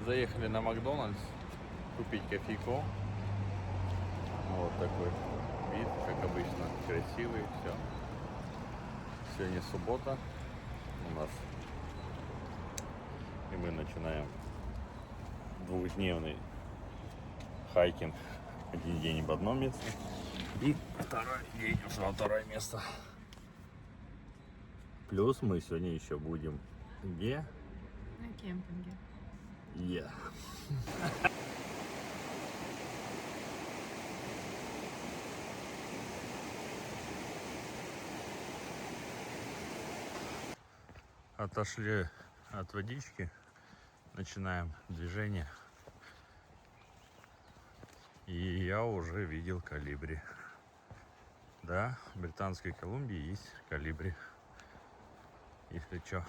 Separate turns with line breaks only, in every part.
Заехали на Макдональдс купить кофейку. Вот такой вид, как обычно, красивый, все. Сегодня суббота у нас. И мы начинаем двухдневный хайкинг. Один день в одно место. И второй день уже во второе место. Плюс мы сегодня еще будем где?
На кемпинге.
Yeah. Отошли от водички, начинаем движение. И я уже видел колибри. Да, в Британской Колумбии есть колибри. Если что.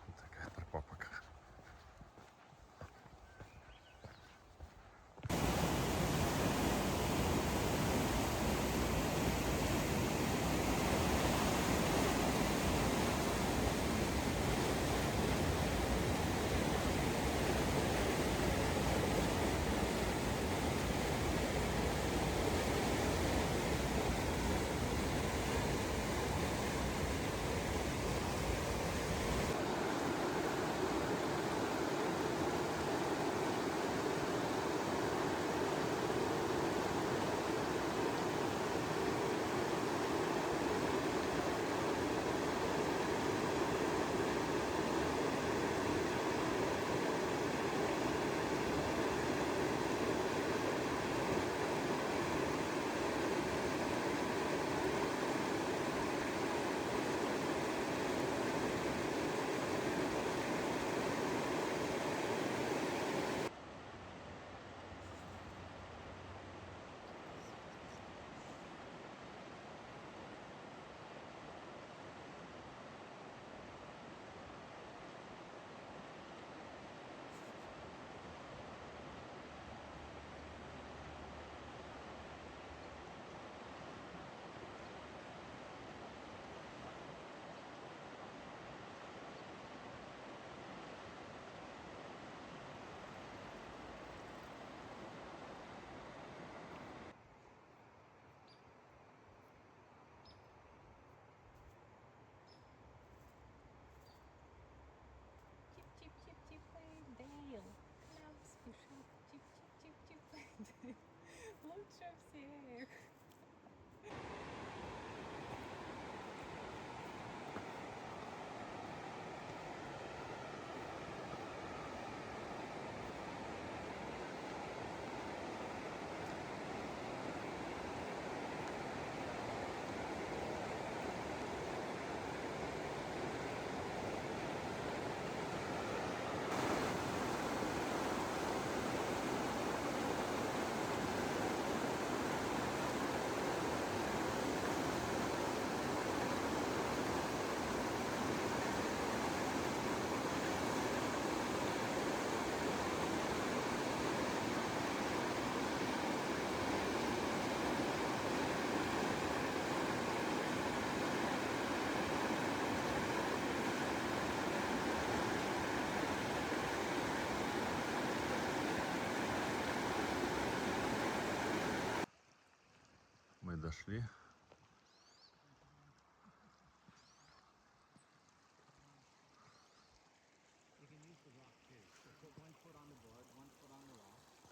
Вот такая тропа пока.
Чип-чип-чип-чип, Дейл. К нам спешит. Чип-чип-чип-чип. Лучше всех.
Мы дошли.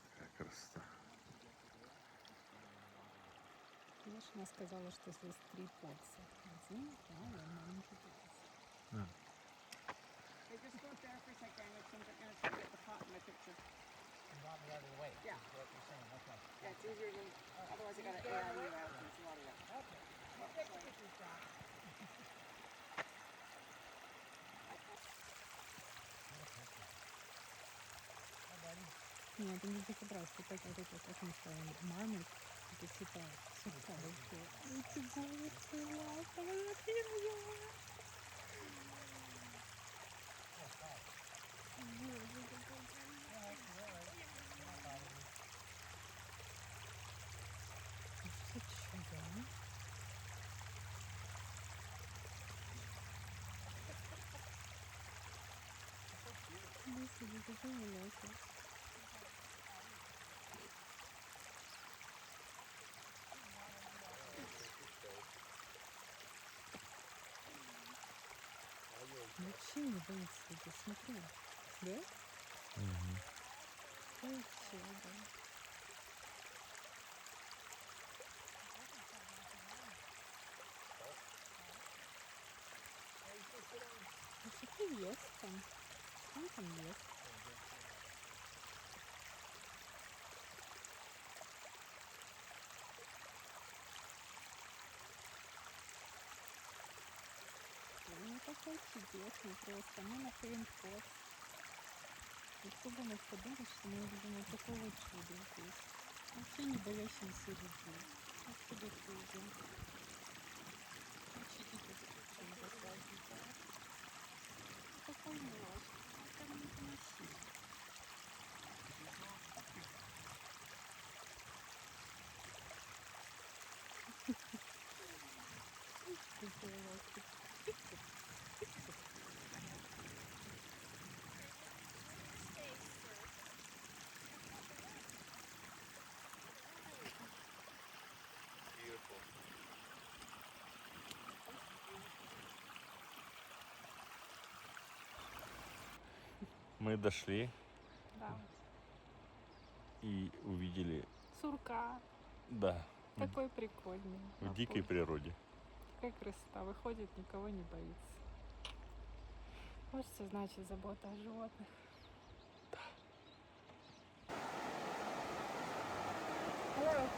Какая красота.
Знаешь, она сказала, что здесь 3 порции. Один, малый, маленький порции.
Hey, just go up there for a second. I'm going to get the pot in my picture.
Not the other way.
Yeah.
Is what you're saying. Okay.
Yeah, it's easier than, otherwise I got to air you out. There's a lot of that.
Okay. Well, take the pictures, John. Hi, buddy.
Нет, он не собрался. Это очень странно. Мармот, это типа сухарики. Эти булочки, красиво. Что чудо? Господи, какой милота. Вообще не боится, это смотри. Да? Вообще, да. А что ты ест там? Он там ест. Ну такой чудесный просто. Мы на пейнтбол. И кто бы мог подумать, что мы увидим вот такого чуда здесь. Вообще не боящимся людей. Вот тебе чудо. Учите чем рассказывать. Какой милош. Это не поноси. Какой ластик.
Мы дошли
Да.
и увидели,
Сурка.
да,
Такой прикольный.
в дикой природе.
Какая красота. Выходит, никого не боится. Вот что значит забота о животных. Hello.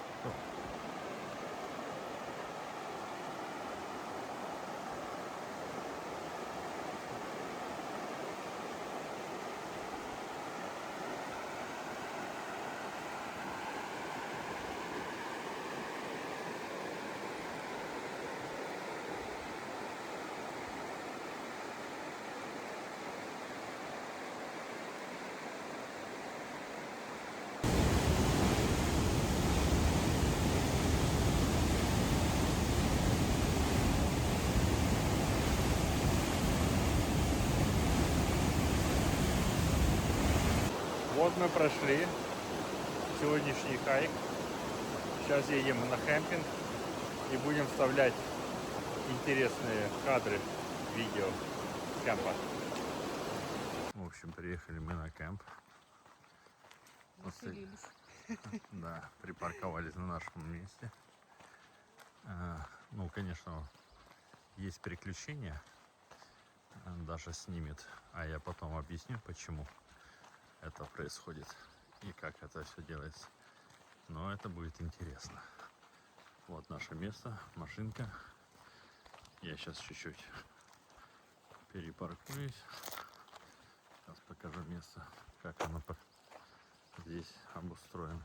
Вот мы прошли сегодняшний хайк. Сейчас едем на кемпинг и будем вставлять интересные кадры, видео с кемпа. В общем, приехали мы на кемп.
Заселились.
Да, припарковались на нашем месте. Ну, конечно, есть приключения. Даша снимет, а я потом объясню, почему это происходит и как это все делается. Но это будет интересно. Вот наше место, машинка. Я сейчас чуть-чуть перепаркуюсь. Сейчас покажу место, как оно здесь обустроено.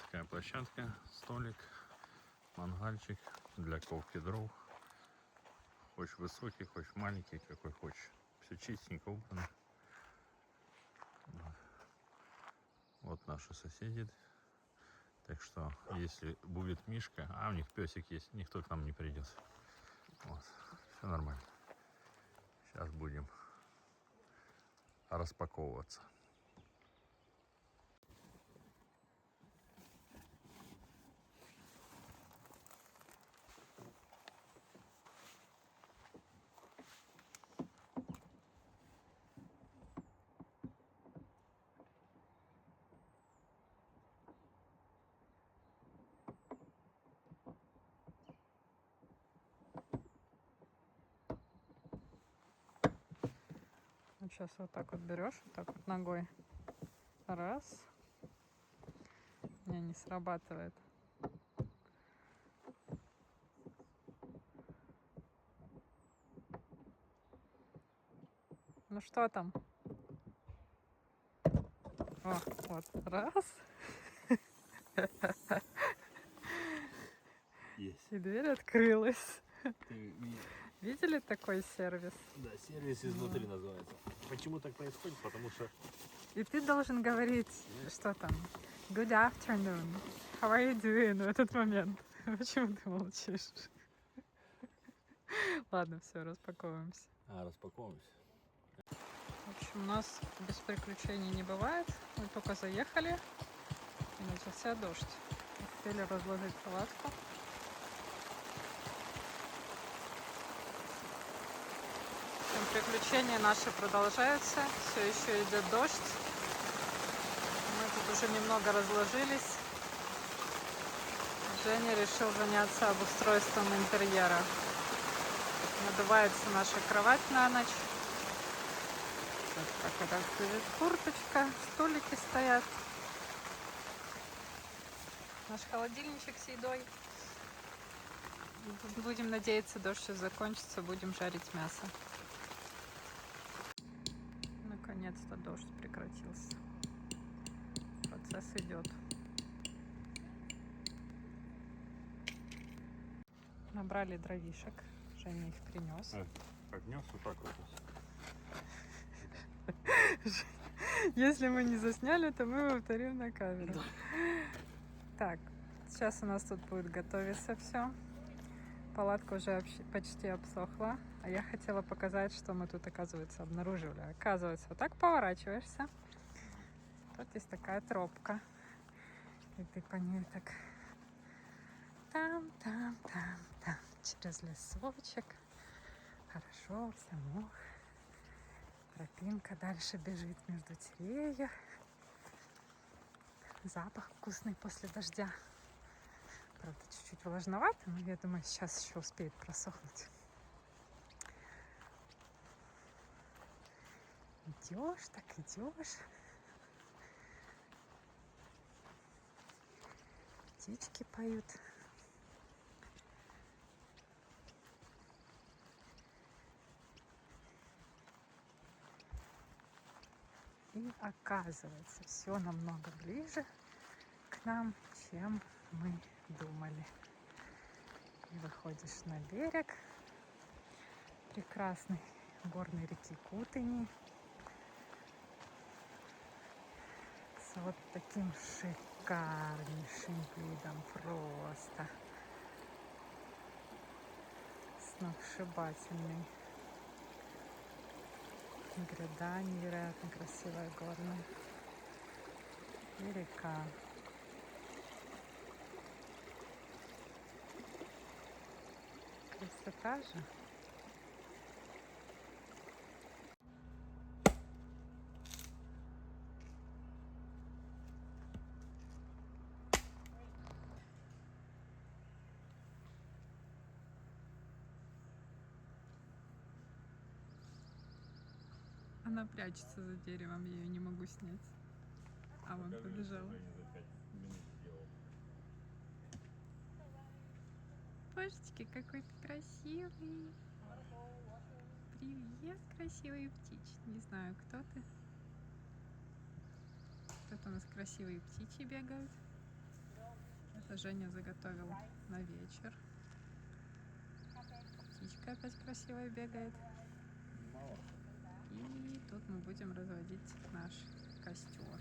Такая площадка, столик, мангальчик для ковки дров. Хочешь высокий, хочешь маленький, какой хочешь. Все чистенько убрано. Вот наши соседи. Так что, если будет Мишка, а у них песик есть, никто к нам не придет. Вот, все нормально. Сейчас будем распаковываться.
Вот сейчас вот так вот берешь, вот так вот ногой. Раз. Не срабатывает. Ну что там? О, вот. Раз.
Есть.
И дверь открылась.
Ты меня...
Видели такой сервис?
Да, сервис изнутри называется. Почему так происходит? Потому что...
И ты должен говорить, что там? Good afternoon. How are you doing в этот момент? Почему ты молчишь? Ладно, все, распаковываемся.
Распаковываемся.
У нас без приключений не бывает. Мы только заехали, и начался дождь. Успели разложить палатку. Приключения наши продолжаются. Все еще идет дождь. Мы тут уже немного разложились. Женя решил заняться обустройством интерьера. Надувается наша кровать на ночь. Вот так вот выглядит курточка, столики стоят. Наш холодильничек с едой. Будем надеяться, дождь сейчас закончится, будем жарить мясо. Наконец-то дождь прекратился. Процесс идет. Набрали дровишек. Женя их принес.
Как нес, вот так вот.
Если мы не засняли, то мы повторим на камеру. Да. Так, сейчас у нас тут будет готовиться все. Палатка уже почти обсохла. А я хотела показать, что мы тут, оказывается, обнаружили. Оказывается, вот так поворачиваешься. Тут есть такая тропка. И ты по ней так там, через лесочек. Хорошо, все мох. Тропинка дальше бежит между деревьев. Запах вкусный после дождя. Правда, чуть-чуть влажновато, но я думаю, сейчас еще успеет просохнуть. Идешь, так идешь. Птички поют. И оказывается, все намного ближе к нам, чем мы думали. И выходишь на берег прекрасной горной реки Кутыни с вот таким шикарнейшим видом, просто сногсшибательный. Гряда невероятно красивая, горная. И река. Красота же. Она прячется за деревом, я ее не могу снять. А вон побежала. Божечки, какой ты красивый. Привет, красивый птичь. Не знаю, кто ты. Тут у нас красивые птички бегают. Это Женя заготовил на вечер. Птичка опять красивая бегает. И тут мы будем разводить наш костер.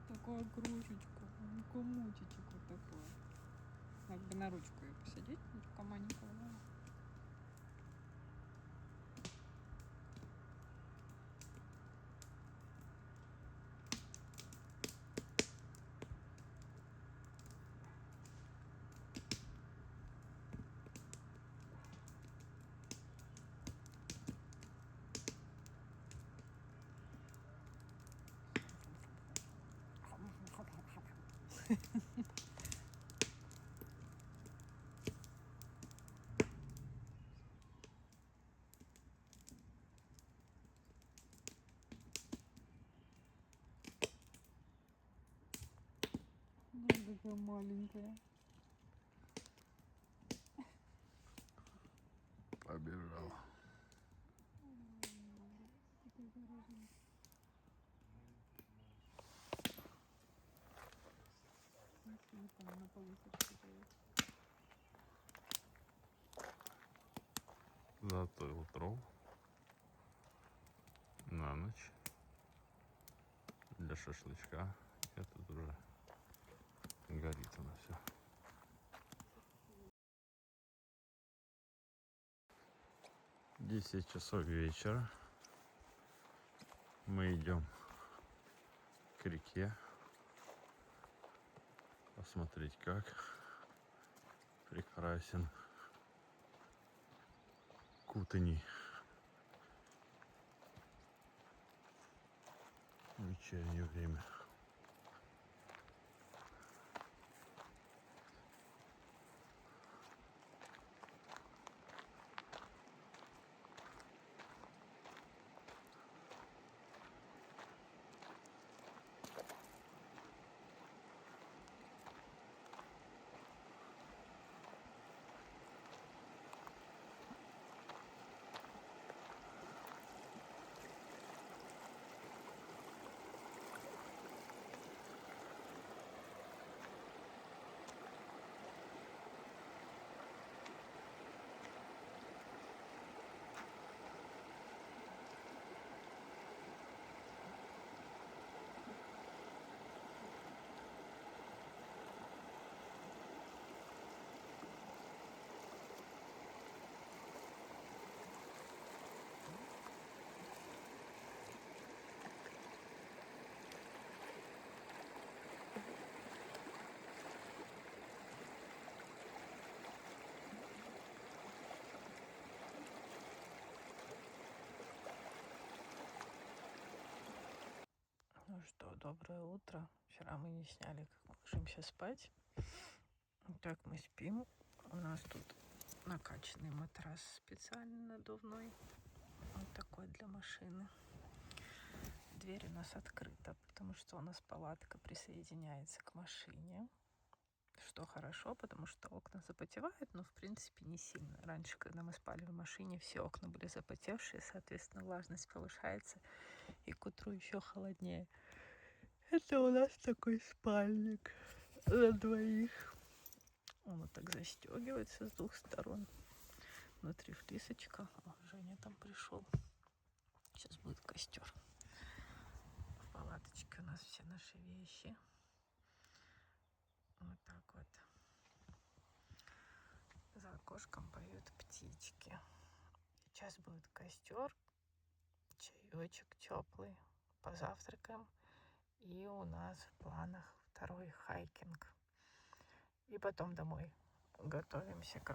Такая кружечка, комочечек вот такой. Как бы на ручку ее посадить, рука маленькая. Ну, такая маленькая.
Побежал.
Там на полосочке живет.
Заготовил дров на ночь для шашлычка. Я тут уже Горит оно все. Десять часов вечера. Мы идем к реке. Посмотреть, как прекрасен Кутыни. В вечернее время.
Ну что, доброе утро. Вчера мы не сняли, как мы ложимся спать. Так мы спим. У нас тут накачанный матрас специально надувной. Вот такой для машины. Дверь у нас открыта, потому что у нас палатка присоединяется к машине. Что хорошо, потому что окна запотевают, но в принципе не сильно. Раньше, когда мы спали в машине, все окна были запотевшие, соответственно, влажность повышается, и к утру еще холоднее. Это у нас такой спальник на двоих. Он вот так застегивается с двух сторон. Внутри флисочка. О, Женя там пришел. Сейчас будет костер. В палаточке у нас все наши вещи. Вот так вот. За окошком поют птички. Сейчас будет костер, чаечек теплый, позавтракаем. И у нас в планах второй хайкинг. И потом домой готовимся к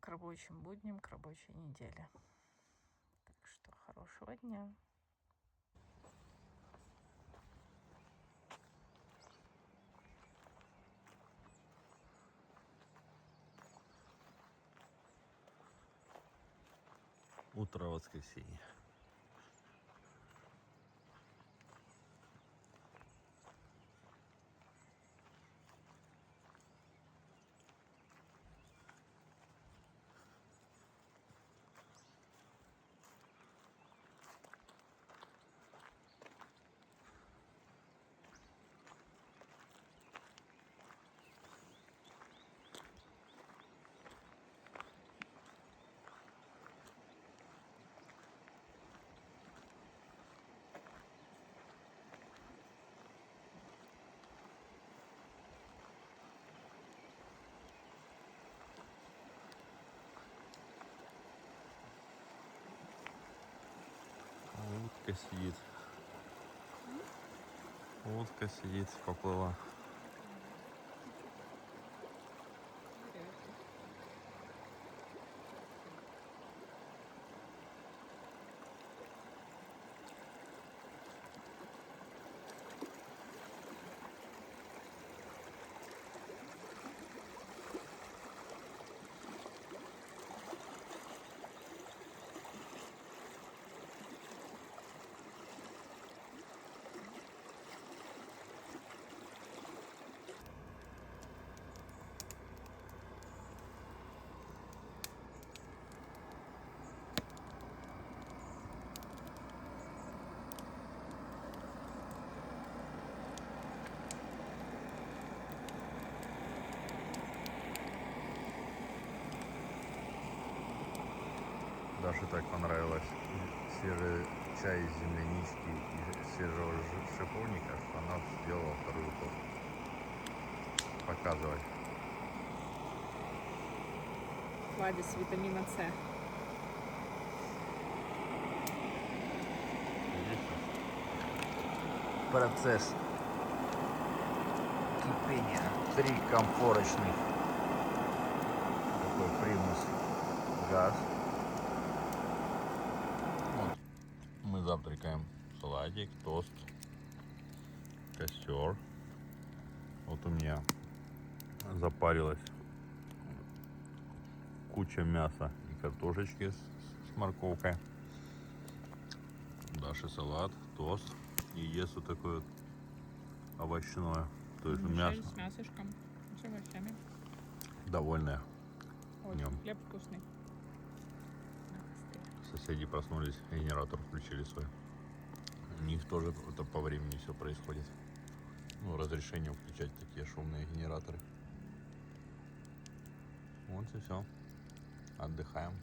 рабочим будням, к рабочей неделе. Так что хорошего дня.
Утро воскресенья. Утка сидит. Утка сидит, поплыла. Даше так понравилось. Свежий чай из землянички и свежего шиповника, она сделала второй укол. Показывай.
Кладезь витамина С.
Видишь? Процесс кипения. 3 комфорочных. Такой примус газ. Вот. Мы завтракаем. Салатик, тост, костер. Вот у меня запарилась куча мяса и картошечки с морковкой. Даши салат, тост и ест вот такое вот овощное. То есть мясо
С мясышком. С овощами.
довольное.
Очень.
Ням.
Хлеб вкусный.
Соседи проснулись, генератор включили свой. У них тоже это по времени все происходит. Ну, разрешение включать такие шумные генераторы. Вот и все. Отдыхаем.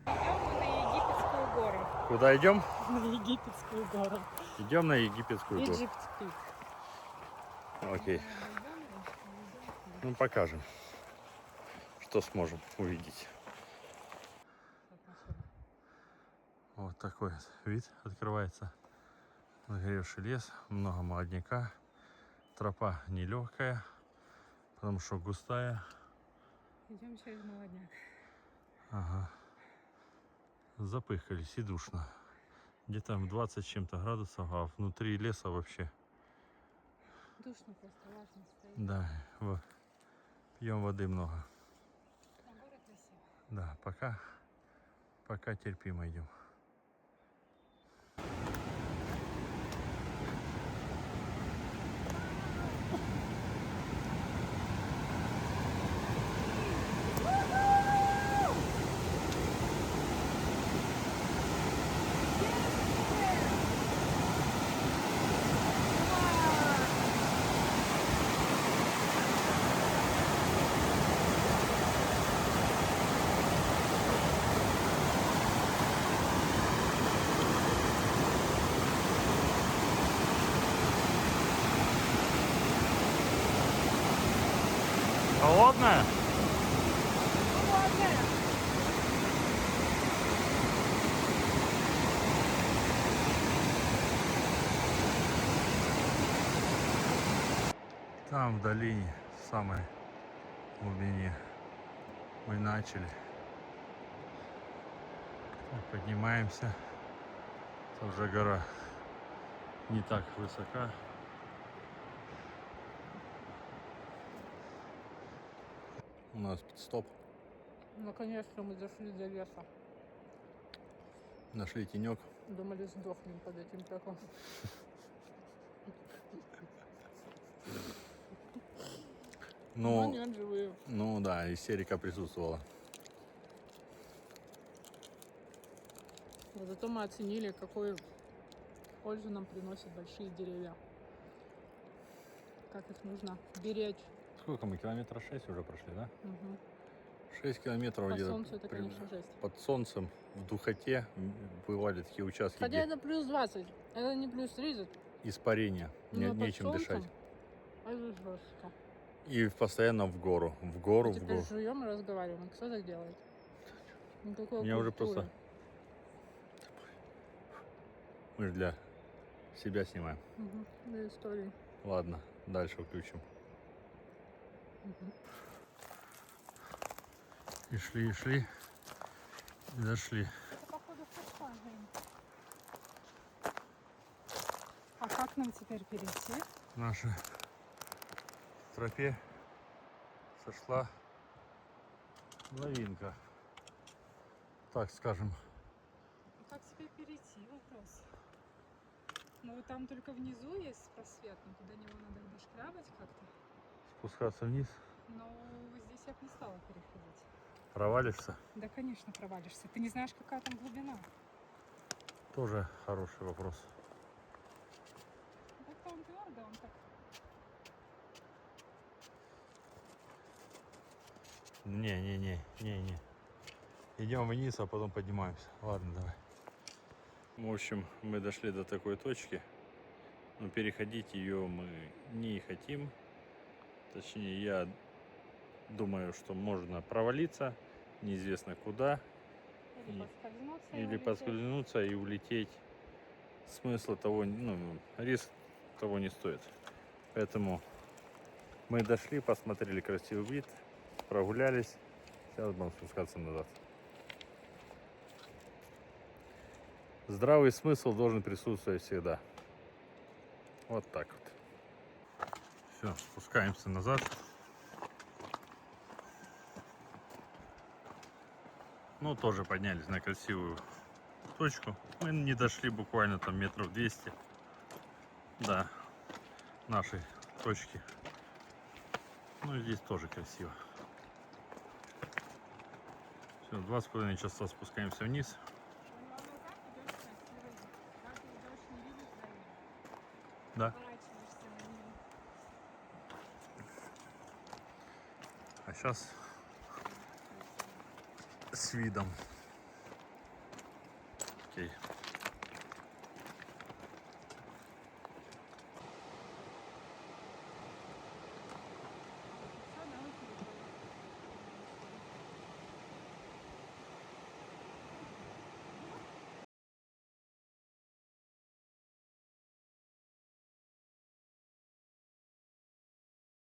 Идем мы на египетскую гору.
Куда идем?
На египетскую гору.
Идем на египетскую гору.
Egypt Peak.
Окей. Ну, покажем, что сможем увидеть. Вот такой вот вид открывается. Нагревший лес, много молодняка. Тропа нелегкая, потому что густая.
Идем через молодняк.
Ага. Запыхались и душно. Где-то 20 с чем-то градусов, а внутри леса вообще.
Душно просто, влажно стоит.
Да, пьем воды много.
А город красивый.
Да, пока терпимо идем. Холодная? Там в долине, в самой глубине, мы начали. Поднимаемся. Это уже гора не так высока. У нас пит-стоп.
Наконец-то мы дошли до леса.
Нашли тенек.
Думали, сдохнем под этим таком.
Ну,
нет, живые.
ну да, истерика присутствовала.
Вот зато мы оценили, какую пользу нам приносят большие деревья. Как их нужно беречь.
Сколько мы? Километра 6 уже прошли, да?
Угу.
6 километров
По
где-то
солнцу это, конечно, жесть.
под солнцем, в духоте бывали такие участки,
Хотя
где
это плюс 20, это не плюс 30.
испарение,
Но под
нечем
солнцем
дышать.
Это жестко.
И постоянно в гору, в гору, в
Теперь
гору.
жуем и разговариваем. Кто так делает? Никакой
Меня уже
культуры.
просто... Мы же для себя снимаем.
Угу. Для истории.
Ладно, дальше включим.
Угу.
И шли, и дошли.
Это, походу, сошла, Жень. А как нам теперь перейти?
Наша тропе сошла лавинка. Так скажем.
Как теперь перейти? Вопрос. Ну, вот там только внизу есть просвет, но туда него надо дошкрябать как-то.
Спускаться вниз.
Но здесь я бы не стала переходить.
Провалишься?
Да, конечно, провалишься. Ты не знаешь, какая там глубина.
Тоже хороший вопрос.
Так он твердо, он так.
Не. Идем вниз, а потом поднимаемся. Ладно, давай. В общем, мы дошли до такой точки. Но переходить ее мы не хотим. Точнее, я думаю, что можно провалиться неизвестно куда.
Или поскользнуться и
Или
улететь.
поскользнуться и улететь. Смысла того, ну, риск того не стоит. Поэтому мы дошли, посмотрели красивый вид, прогулялись. Сейчас будем спускаться назад. Здравый смысл должен присутствовать всегда. Вот так вот. Все, спускаемся назад. Ну, тоже поднялись на красивую точку. Мы не дошли буквально там метров 200 до нашей точки. Ну, здесь тоже красиво. Все, 2,5 часа спускаемся вниз. Да.
Поворачиваешься на нем.
А сейчас с видом. Окей.